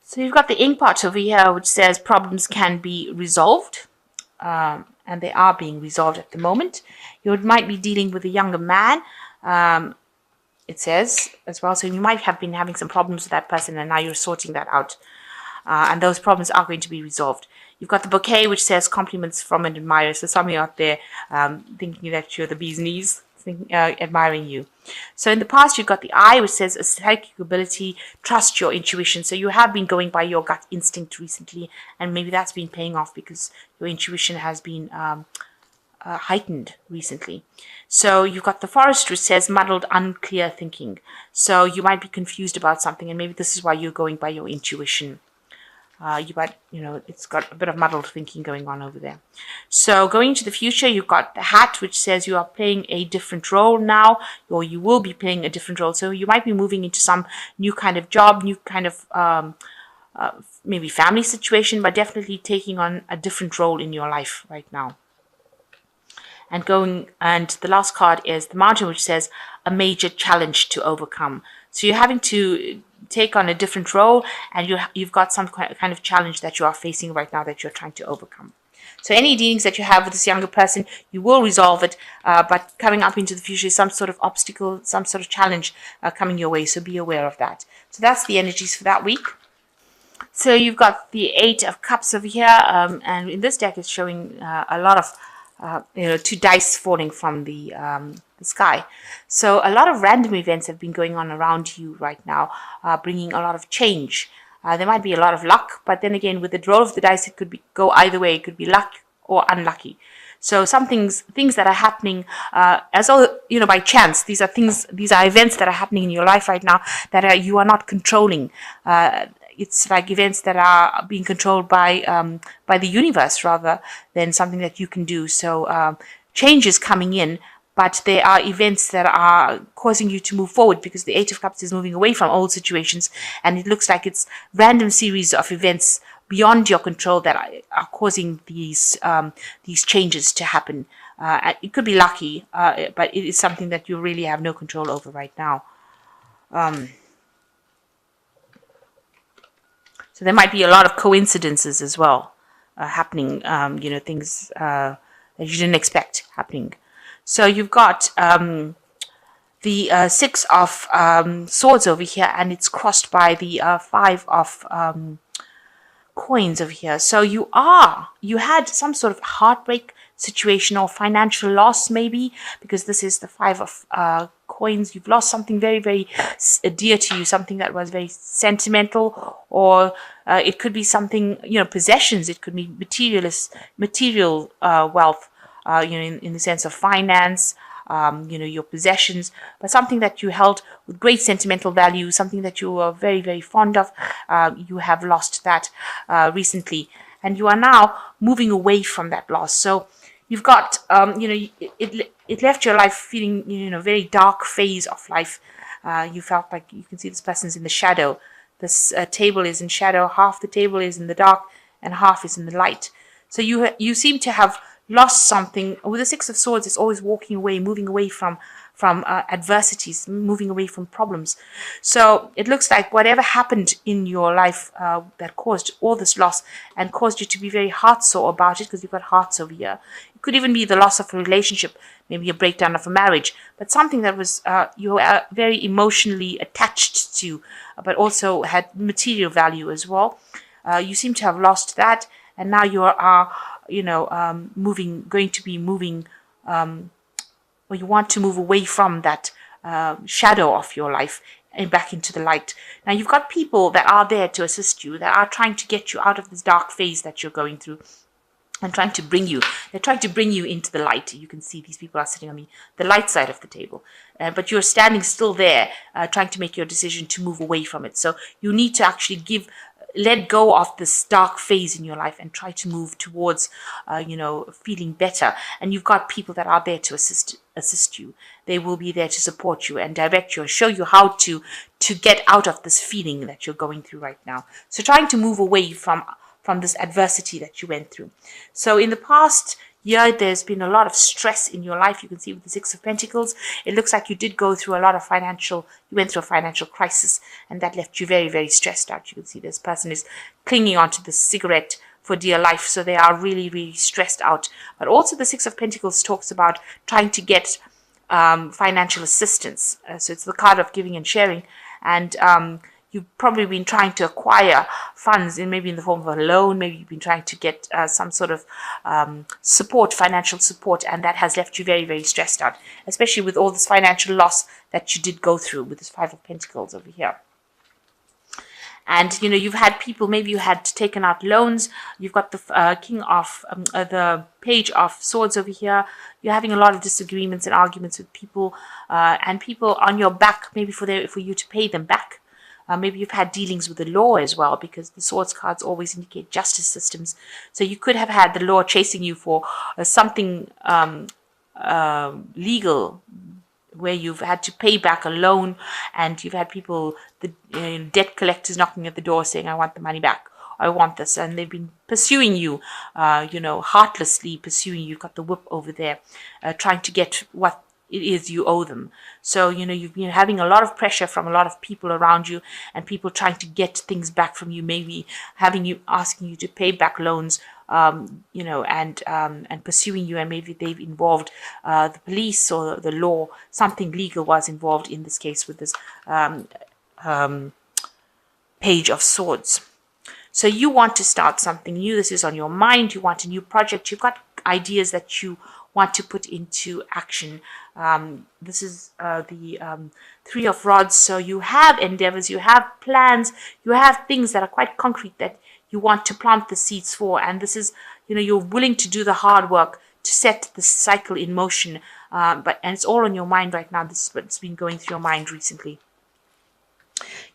So you've got the ink part over here, which says problems can be resolved, and they are being resolved at the moment. You might be dealing with a younger man, it says as well. So you might have been having some problems with that person, and now you're sorting that out. And those problems are going to be resolved. You've got the bouquet, which says compliments from an admirer. So some of you out there thinking that you're the bee's knees, admiring you. So in the past, you've got the eye, which says a psychic ability, trust your intuition. So you have been going by your gut instinct recently, and maybe that's been paying off because your intuition has been heightened recently. So you've got the forest, which says muddled, unclear thinking. So you might be confused about something, and maybe this is why you're going by your intuition. It's got a bit of muddled thinking going on over there. So going into the future, you've got the hat, which says you are playing a different role now, or you will be playing a different role. So you might be moving into some new kind of job, new kind of maybe family situation, but definitely taking on a different role in your life right now. And the last card is the mountain, which says a major challenge to overcome. So you're having to take on a different role, and you've got some kind of challenge that you are facing right now that you're trying to overcome. So any dealings that you have with this younger person, you will resolve it, but coming up into the future is some sort of obstacle, some sort of challenge coming your way, so be aware of that. So that's the energies for that week. So you've got the Eight of Cups over here, and in this deck it's showing a lot of two dice falling from the sky. So a lot of random events have been going on around you right now, bringing a lot of change. There might be a lot of luck, but then again, with the roll of the dice, it could go either way. It could be luck or unlucky. So some things that are happening by chance. These are events that are happening in your life right now that you are not controlling. It's like events that are being controlled by the universe rather than something that you can do. So change is coming in, but there are events that are causing you to move forward because the Eight of Cups is moving away from old situations, and it looks like it's random series of events beyond your control that are causing these changes to happen. It could be lucky, but it is something that you really have no control over right now. So there might be a lot of coincidences as well happening, things that you didn't expect happening. So you've got the Six of Swords over here, and it's crossed by the Five of Coins over here. So you had some sort of heartbreak situation or financial loss maybe, because this is the Five of Coins. You've lost something very, very dear to you, something that was very sentimental, or it could be something, possessions. It could be material wealth, in the sense of finance, your possessions, but something that you held with great sentimental value, something that you were very, very fond of. You have lost that recently, and you are now moving away from that loss. So you've got, it left your life feeling, a very dark phase of life. You felt like you can see this person's in the shadow. This table is in shadow. Half the table is in the dark, and half is in the light. So you seem to have lost something. With the Six of Swords, it's always walking away, moving away from adversities, moving away from problems. So it looks like whatever happened in your life that caused all this loss and caused you to be very heart-sore about it, because you've got hearts over here. It could even be the loss of a relationship, maybe a breakdown of a marriage, but something that was you were very emotionally attached to, but also had material value as well. You seem to have lost that, and now you are going to be moving, or you want to move away from that shadow of your life and back into the light. Now you've got people that are there to assist you, that are trying to get you out of this dark phase that you're going through, and they're trying to bring you into the light. You can see these people are sitting on the light side of the table, but you're standing still there, trying to make your decision to move away from it. So you need to actually let go of this dark phase in your life and try to move towards, feeling better. And you've got people that are there to assist you. They will be there to support you and direct you and show you how to get out of this feeling that you're going through right now. So trying to move away from this adversity that you went through. So in the past, Here, there's been a lot of stress in your life. You can see with the Six of Pentacles, it looks like you did go through a lot of you went through a financial crisis, and that left you very, very stressed out. You can see this person is clinging onto the cigarette for dear life, so they are really, really stressed out. But also the Six of Pentacles talks about trying to get financial assistance. So it's the card of giving and sharing, and you've probably been trying to acquire funds maybe in the form of a loan. Maybe you've been trying to get some sort of support, financial support, and that has left you very, very stressed out, especially with all this financial loss that you did go through with this Five of Pentacles over here. And, you know, you've had people, maybe you had taken out loans. You've got the the Page of Swords over here. You're having a lot of disagreements and arguments with people, and people on your back, maybe for you to pay them back. Maybe you've had dealings with the law as well, because the Swords cards always indicate justice systems. So you could have had the law chasing you for something legal, where you've had to pay back a loan, and you've had people, the debt collectors knocking at the door saying, I want the money back, I want this, and they've been pursuing you, heartlessly pursuing you. You've got the whip over there, trying to get what it is you owe them. So, you've been having a lot of pressure from a lot of people around you, and people trying to get things back from you, maybe asking you to pay back loans, and pursuing you, and maybe they've involved the police or the law. Something legal was involved in this case with this Page of Swords. So you want to start something new. This is on your mind. You want a new project. You've got ideas that you want to put into action. This is the Three of Rods. So you have endeavors, you have plans, you have things that are quite concrete that you want to plant the seeds for. And this is, you're willing to do the hard work to set the cycle in motion. And it's all on your mind right now. This is what's been going through your mind recently.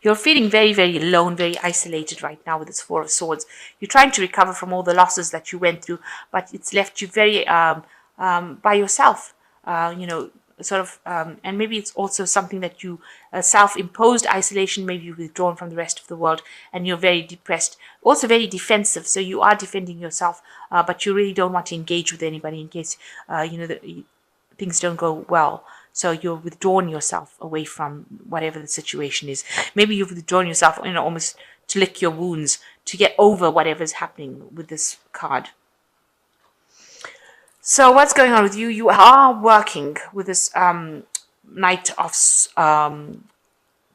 You're feeling very, very alone, very isolated right now with this Four of Swords. You're trying to recover from all the losses that you went through, but it's left you very by yourself, and maybe it's also something that you self-imposed isolation. Maybe you've withdrawn from the rest of the world, and you're very depressed, also very defensive. So you are defending yourself, but you really don't want to engage with anybody in case things don't go well. So you're withdrawing yourself away from whatever the situation is. Maybe you've withdrawn yourself, almost to lick your wounds, to get over whatever's happening with this card. So what's going on with you? You are working with this Knight of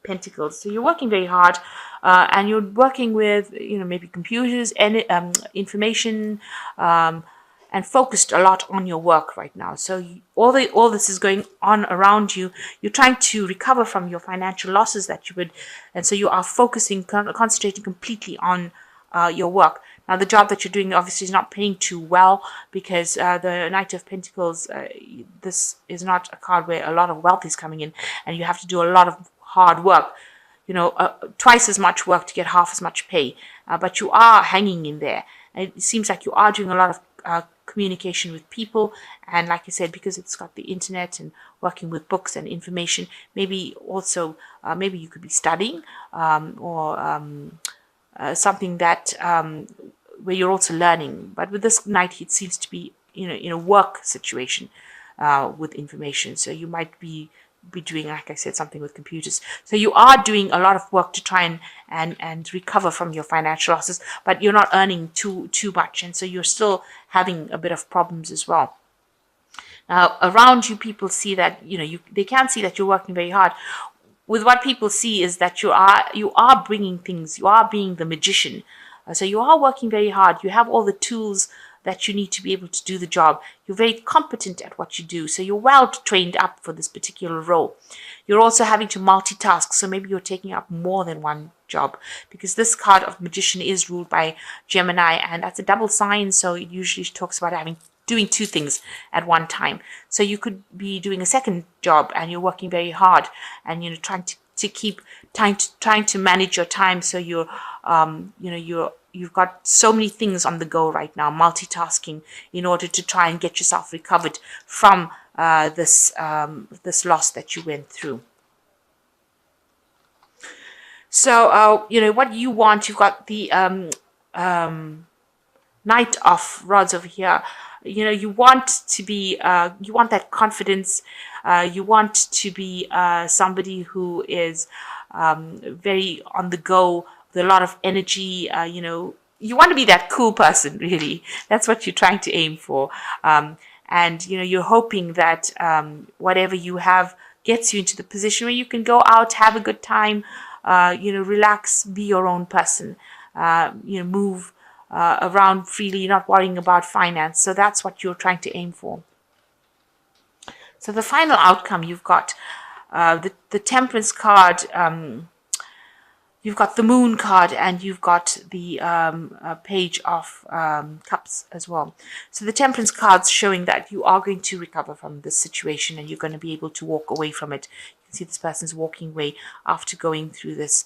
Pentacles. So you're working very hard, and you're working with, maybe computers and information, and focused a lot on your work right now. So all this is going on around you. You're trying to recover from your financial losses that you would, and so you are focusing, concentrating completely on your work. Now, the job that you're doing obviously is not paying too well, because the Knight of Pentacles, this is not a card where a lot of wealth is coming in, and you have to do a lot of hard work, twice as much work to get half as much pay, but you are hanging in there. And it seems like you are doing a lot of communication with people, and like I said, because it's got the internet and working with books and information, maybe also maybe you could be studying or something that where you're also learning. But with this Knight, it seems to be in a work situation with information. So you might be doing, like I said, something with computers. So you are doing a lot of work to try and recover from your financial losses, but you're not earning too much, and so you're still having a bit of problems as well. Now, around you, people see that they can see that you're working very hard. With what people see is that you are bringing things. You are being the magician. So you are working very hard. You have all the tools that you need to be able to do the job. You're very competent at what you do. So you're well trained up for this particular role. You're also having to multitask. So maybe you're taking up more than one job, because this card of Magician is ruled by Gemini, and that's a double sign. So it usually talks about doing two things at one time. So you could be doing a second job, and you're working very hard, and trying to keep trying to manage your time. So you're you've got so many things on the go right now, multitasking, in order to try and get yourself recovered from this loss that you went through. So what you want, you've got the Knight of Rods over here. you want to be, you want that confidence. You want to be somebody who is very on the go with a lot of energy. You want to be that cool person, really. That's what you're trying to aim for. And you're hoping that whatever you have gets you into the position where you can go out, have a good time, relax, be your own person, move around freely, not worrying about finance. So that's what you're trying to aim for. So the final outcome, you've got the Temperance card, you've got the Moon card, and you've got the Page of Cups as well. So the Temperance card's showing that you are going to recover from this situation, and you're going to be able to walk away from it. You can see this person's walking away after going through this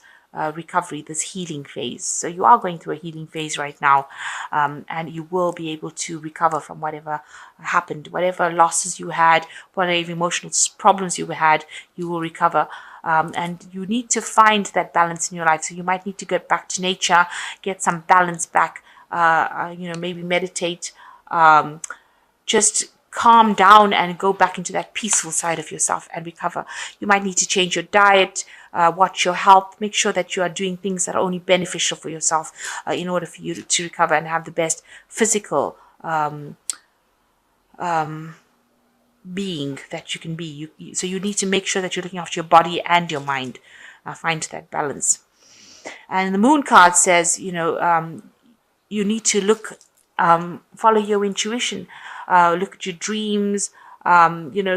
recovery, this healing phase. So you are going through a healing phase right now, and you will be able to recover from whatever happened, whatever losses you had, whatever emotional problems you had, you will recover. And you need to find that balance in your life. So you might need to get back to nature, get some balance back, maybe meditate, just calm down and go back into that peaceful side of yourself and recover. You might need to change your diet, watch your health, make sure that you are doing things that are only beneficial for yourself in order for you to recover and have the best physical being that you can be. So you need to make sure that you're looking after your body and your mind. Find that balance. And the Moon card says, you need to look, follow your intuition, look at your dreams,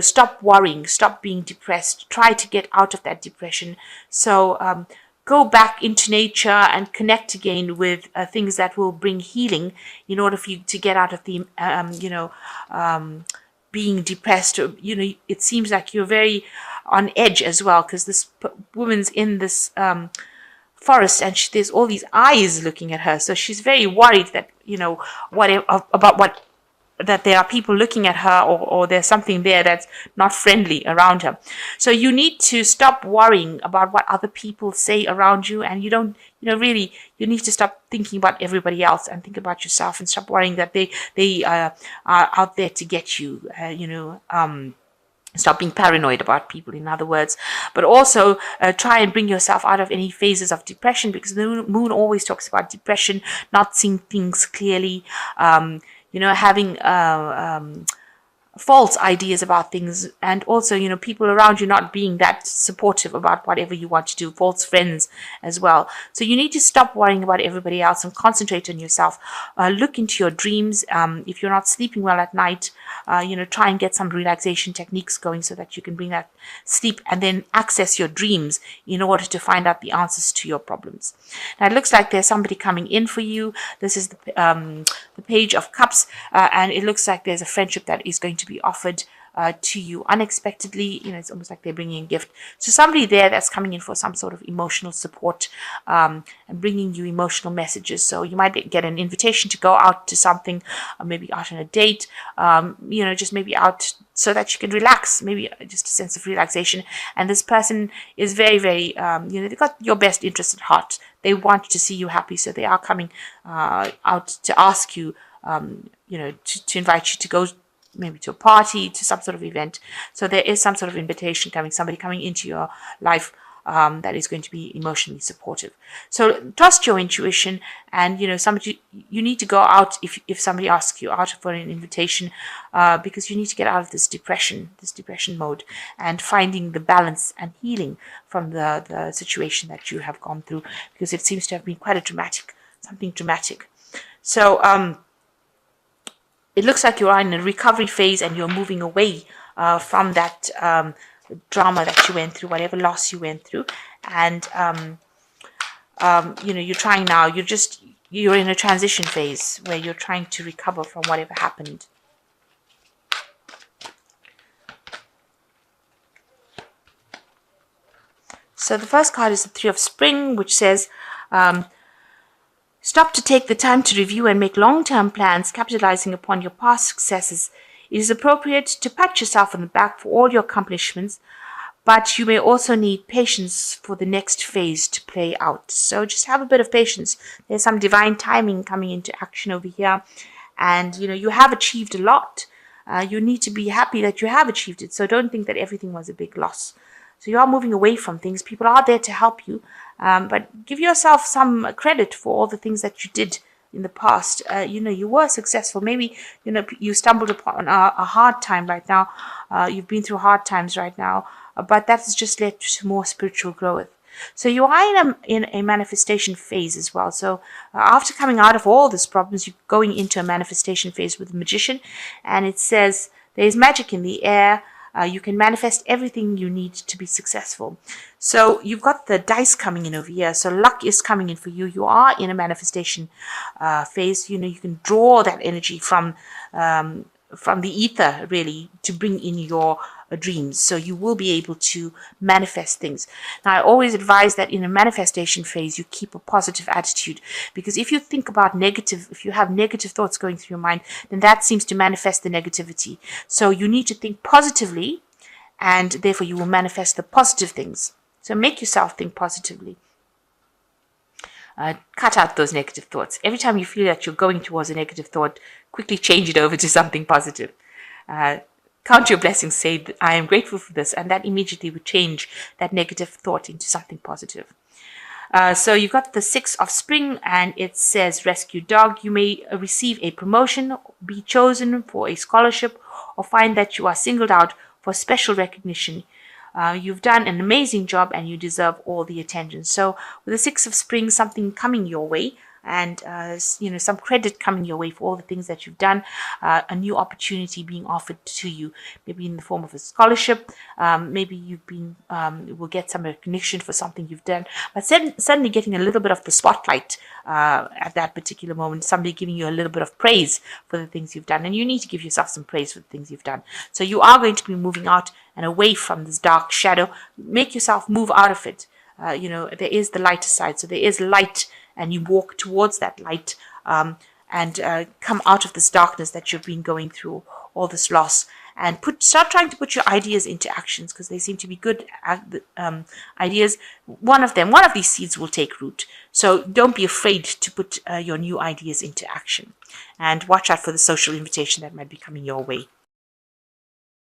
stop worrying, stop being depressed, try to get out of that depression. So go back into nature and connect again with things that will bring healing in order for you to get out of the, being depressed. It seems like you're very on edge as well, because this woman's in this forest, and there's all these eyes looking at her. So she's very worried that that there are people looking at her, or there's something there that's not friendly around her. So you need to stop worrying about what other people say around you, and you need to stop thinking about everybody else and think about yourself, and stop worrying that they are out there to get you. Stop being paranoid about people, in other words. But also try and bring yourself out of any phases of depression, because the moon always talks about depression, not seeing things clearly, having false ideas about things, and also, people around you not being that supportive about whatever you want to do, false friends as well. So you need to stop worrying about everybody else and concentrate on yourself. Look into your dreams. If you're not sleeping well at night, try and get some relaxation techniques going so that you can bring that sleep and then access your dreams in order to find out the answers to your problems. Now, it looks like there's somebody coming in for you. This is the Page of Cups, and it looks like there's a friendship that is going to be offered to you unexpectedly. It's almost like they're bringing a gift. So somebody there that's coming in for some sort of emotional support, and bringing you emotional messages. So you might get an invitation to go out to something, or maybe out on a date, just maybe out so that you can relax, maybe just a sense of relaxation. And this person is very, very, they've got your best interest at heart. They want to see you happy, so they are coming out to ask you, to invite you to go maybe to a party, to some sort of event. So there is some sort of invitation coming, somebody coming into your life that is going to be emotionally supportive. So trust your intuition, and you need to go out if somebody asks you out for an invitation, because you need to get out of this depression mode, and finding the balance and healing from the situation that you have gone through, because it seems to have been quite something dramatic. So it looks like you are in a recovery phase, and you're moving away from that drama that you went through, whatever loss you went through. And, you're trying now, you're in a transition phase where you're trying to recover from whatever happened. So the first card is the Three of Spring, which says, stop to take the time to review and make long-term plans, capitalizing upon your past successes. It is appropriate to pat yourself on the back for all your accomplishments, but you may also need patience for the next phase to play out. So just have a bit of patience. There's some divine timing coming into action over here, and you have achieved a lot. You need to be happy that you have achieved it. So don't think that everything was a big loss. So you are moving away from things. People are there to help you, but give yourself some credit for all the things that you did in the past. You were successful. Maybe you stumbled upon a hard time right now. You've been through hard times right now, but that has just led to more spiritual growth. So you are in a manifestation phase as well. So after coming out of all these problems, you're going into a manifestation phase with the magician, and it says there is magic in the air. You can manifest everything you need to be successful. So you've got the dice coming in over here. So luck is coming in for you. You are in a manifestation phase. You can draw that energy from the ether, really, to bring in your dreams. So you will be able to manifest things. Now, I always advise that in a manifestation phase, you keep a positive attitude, because if you have negative thoughts going through your mind, then that seems to manifest the negativity. So you need to think positively, and therefore you will manifest the positive things. So make yourself think positively. Cut out those negative thoughts. Every time you feel that you're going towards a negative thought, quickly change it over to something positive. Count your blessings, say, I am grateful for this, and that immediately would change that negative thought into something positive. So you've got the 6 of Spring, and it says, rescue dog. You may receive a promotion, be chosen for a scholarship, or find that you are singled out for special recognition. You've done an amazing job, and you deserve all the attention. So with the 6 of Spring, something coming your way, and some credit coming your way for all the things that you've done, a new opportunity being offered to you, maybe in the form of a scholarship, maybe will get some recognition for something you've done, but suddenly getting a little bit of the spotlight at that particular moment, somebody giving you a little bit of praise for the things you've done, and you need to give yourself some praise for the things you've done. So you are going to be moving out and away from this dark shadow. Make yourself move out of it. There is the lighter side, so there is light, and you walk towards that light, and come out of this darkness that you've been going through, all this loss, and start trying to put your ideas into actions, because they seem to be good ideas. One of these seeds will take root. So don't be afraid to put your new ideas into action, and watch out for the social invitation that might be coming your way.